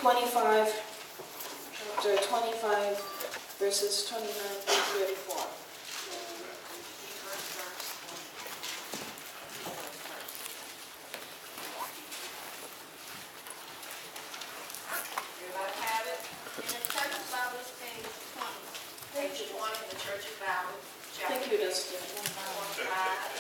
25, chapter 25, verses 29 through 34. Everybody have it? In the Church of Bible, it's page 20. Page 1 in the Church of Bible. Thank you, Dustin. 25.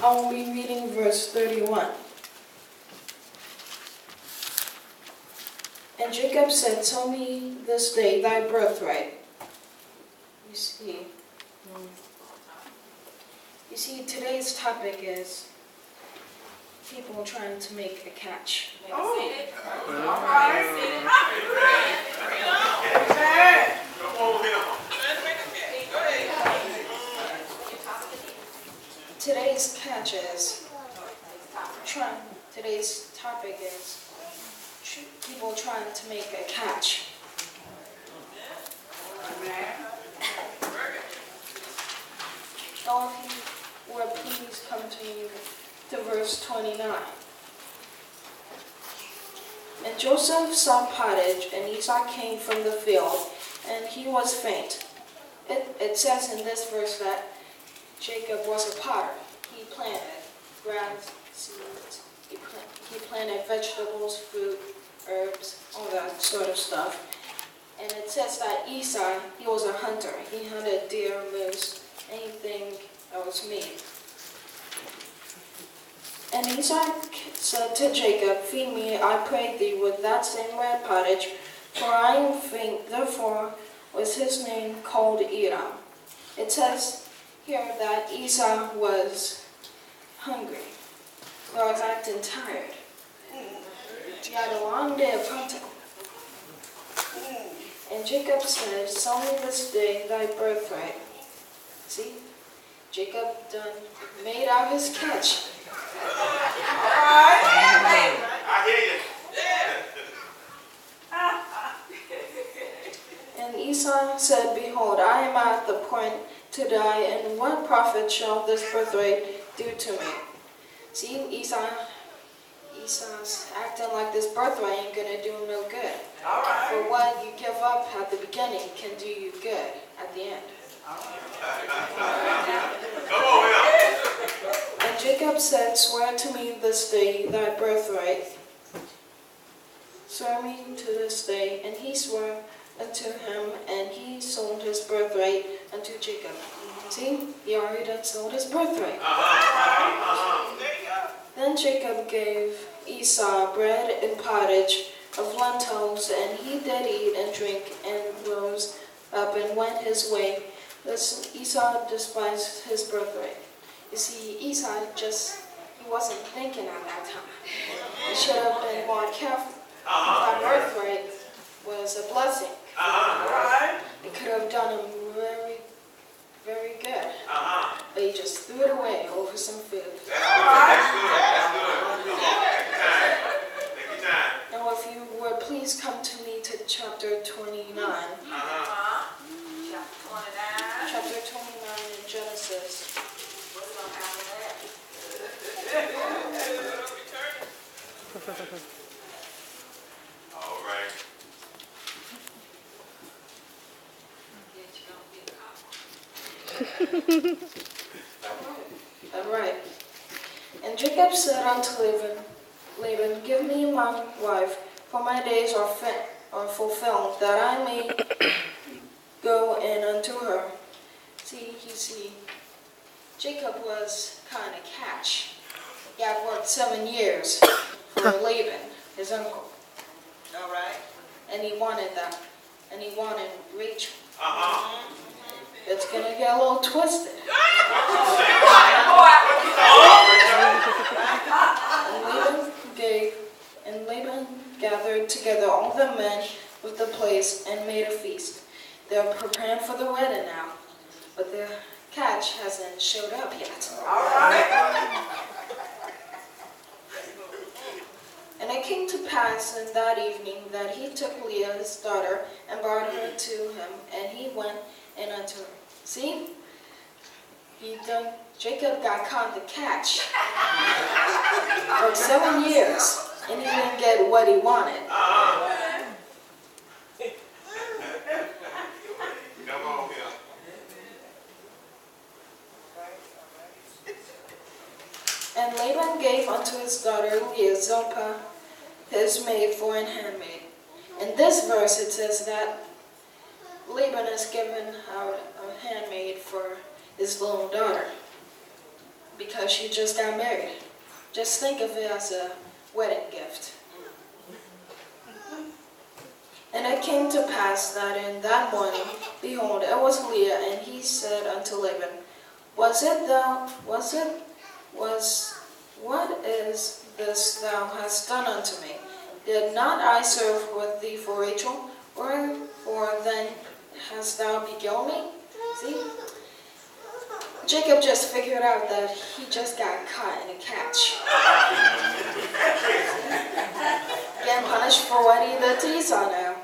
I will be reading verse 31. And Jacob said, "Tell me this day thy birthright." You see, today's topic is people trying to make a catch. All right. Today's topic is people trying to make a catch. Now, if you would please come to verse 29. And Joseph saw pottage, and Esau came from the field, and he was faint. It says in this verse that Jacob was a potter. He planted grass, seeds, he planted vegetables, fruit, herbs, all that sort of stuff. And it says that Esau, he was a hunter. He hunted deer, moose, anything that was meat. And Esau said to Jacob, "Feed me, I pray thee, with that same red pottage, for I am faint." Therefore was his name called Edom. It says here that Esau was hungry. He was acting tired. He had a long day of hunting. And Jacob said, "Tell me this day thy birthright." See, Jacob done made out his catch. I hear you. And Esau said, "Behold, I am at the point to die, and what profit shall this birthright do to me?" See, Esau's acting like this birthright ain't gonna do him no good. For what you give up at the beginning can do you good at the end. Come on here. And Jacob said, "Swear to me this day thy birthright. Swear me to this day." And he swore unto him, and he sold his birthright unto Jacob. See, he already done sold his birthright. Then Jacob gave Esau bread and pottage of lentils, and he did eat and drink, and rose up and went his way. Thus Esau despised his birthright. You see, Esau he wasn't thinking at that time. He should have been more careful. That birthright was a blessing. It could have done him very, very good. But he just threw it away over some food. That's good. Take your time. Now, if you would please come to me to chapter 29. Chapter 29 in Genesis. All right. All right. And Jacob said unto Laban, "Give me my wife, for my days are fulfilled, that I may go in unto her." See, Jacob was kind of catch. He had worked 7 years for Laban, his uncle. All right. And he wanted that. And he wanted Rachel. It's going to get a little twisted. And Laban gathered together all the men of the place and made a feast. They're preparing for the wedding now, but the catch hasn't showed up yet. And it came to pass in that evening that he took Leah, his daughter, and brought her to him, and he went in unto her. See? Jacob got caught in the catch for 7 years, and he didn't get what he wanted. Come on here. And Laban gave unto his daughter Leah Zilpah, his maid, for an handmaid. In this verse it says that Laban has given out a handmaid for his little daughter because she just got married. Just think of it as a wedding gift. And it came to pass that in that morning, behold, it was Leah, and he said unto Laban, what is this thou hast done unto me? Did not I serve with thee for Rachel? Wherefore then hast thou beguiled me? See? Jacob just figured out that he just got caught in a catch. Getting punished for what he did to Esau now.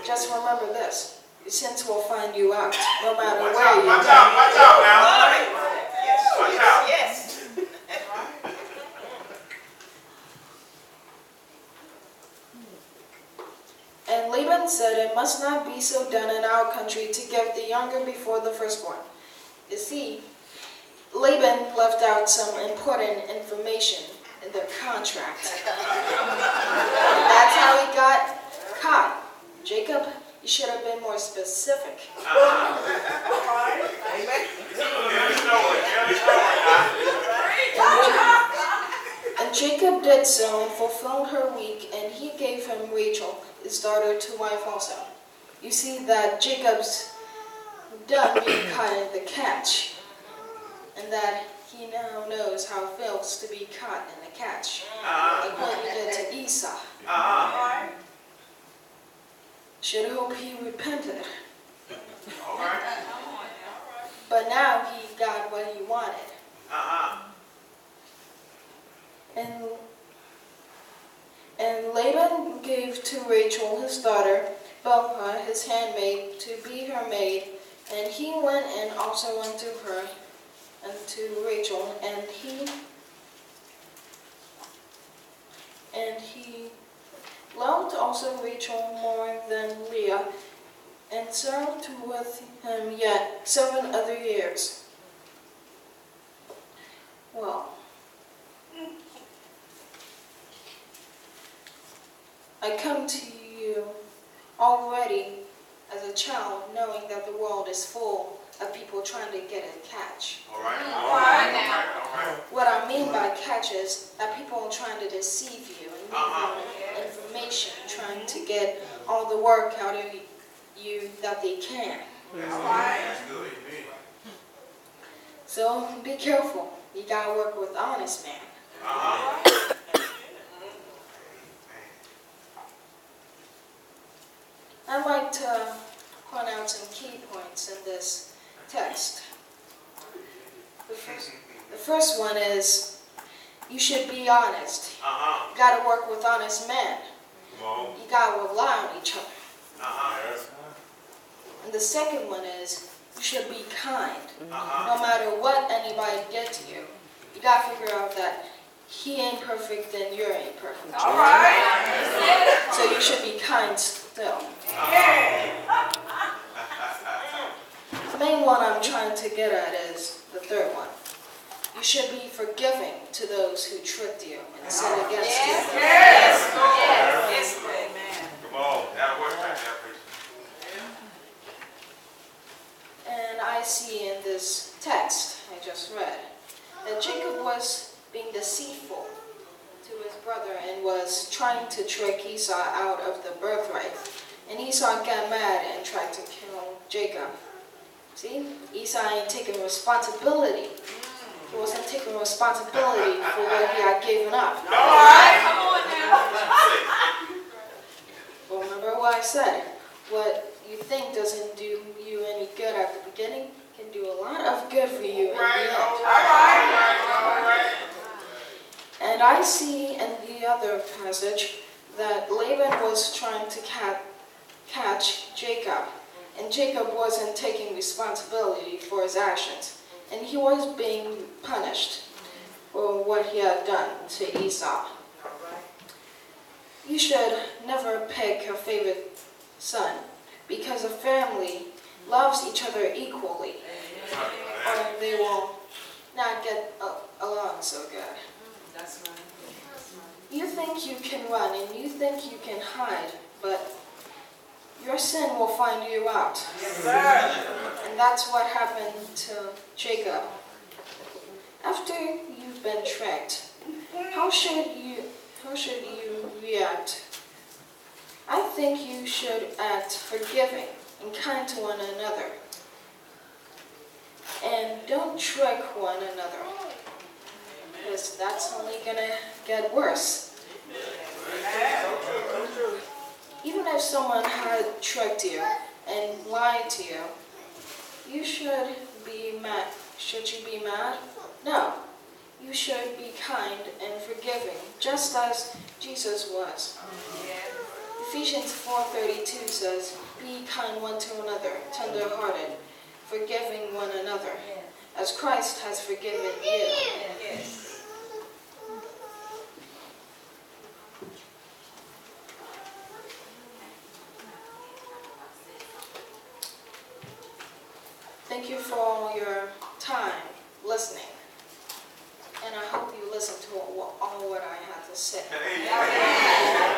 Just remember this. Your sins will find you out, no matter where you go. Watch out now. Watch out. Yes. And Laban said, it must not be so done in our country to give the younger before the firstborn. You see, Laban left out some important information in their contract. That's how he got caught. Jacob, you should have been more specific. And Jacob did so and fulfilled her week, and he gave him Rachel, his daughter, to wife also. You see that Jacob's done being caught in the catch, and that he now knows how it feels to be caught in the catch, like what he did to Esau. Should hope he repented. But now he got what he wanted. And Laban gave to Rachel, his daughter, Bilhah, his handmaid, to be her maid. And he went and also unto her, and to Rachel, and he loved also Rachel more than Leah, and served with him yet 7 other years. Well, I come to you already as a child, knowing that the world is full of people trying to get a catch. All right. What I mean by catch is that people are trying to deceive you and give you information, trying to get all the work out of you that they can. That's good. So be careful. You gotta work with honest man. I'd like to point out some key points in this text. The first one is you should be honest. You got to work with honest men. You got to rely on each other. And the second one is you should be kind. No matter what anybody did to you, you got to figure out that he ain't perfect and you ain't perfect. All right. So you should be kind still. The main one I'm trying to get at is the third one. You should be forgiving to those who tricked you and sin against you. Yes. Amen. Come on. That'll work right there, preacher. And I see in this text I just read that Jacob was being deceitful to his brother and was trying to trick Esau out of the birthright. And Esau got mad and tried to kill Jacob. See? Esau ain't taking responsibility. He wasn't taking responsibility for what he had given up. All right. Come on now. But remember what I said. What you think doesn't do you any good at the beginning can do a lot of good for you in the end. All right. And I see in the other passage that Laban was trying to catch Jacob, and Jacob wasn't taking responsibility for his actions, and he was being punished for what he had done to Esau. You should never pick a favorite son, because a family loves each other equally, or they will not get along so good. That's right. You think you can run and you think you can hide, but your sin will find you out. Yes, sir. And that's what happened to Jacob. After you've been tricked, how should you react? I think you should act forgiving and kind to one another. And don't trick one another, because that's only gonna get worse. Even if someone had tricked you and lied to you, you should be mad. Should you be mad? No. You should be kind and forgiving, just as Jesus was. Ephesians 4:32 says, "Be kind one to another, tender-hearted, forgiving one another, as Christ has forgiven you." Yes. Thank you for all your time listening. And I hope you listened to all what I had to say. Amen.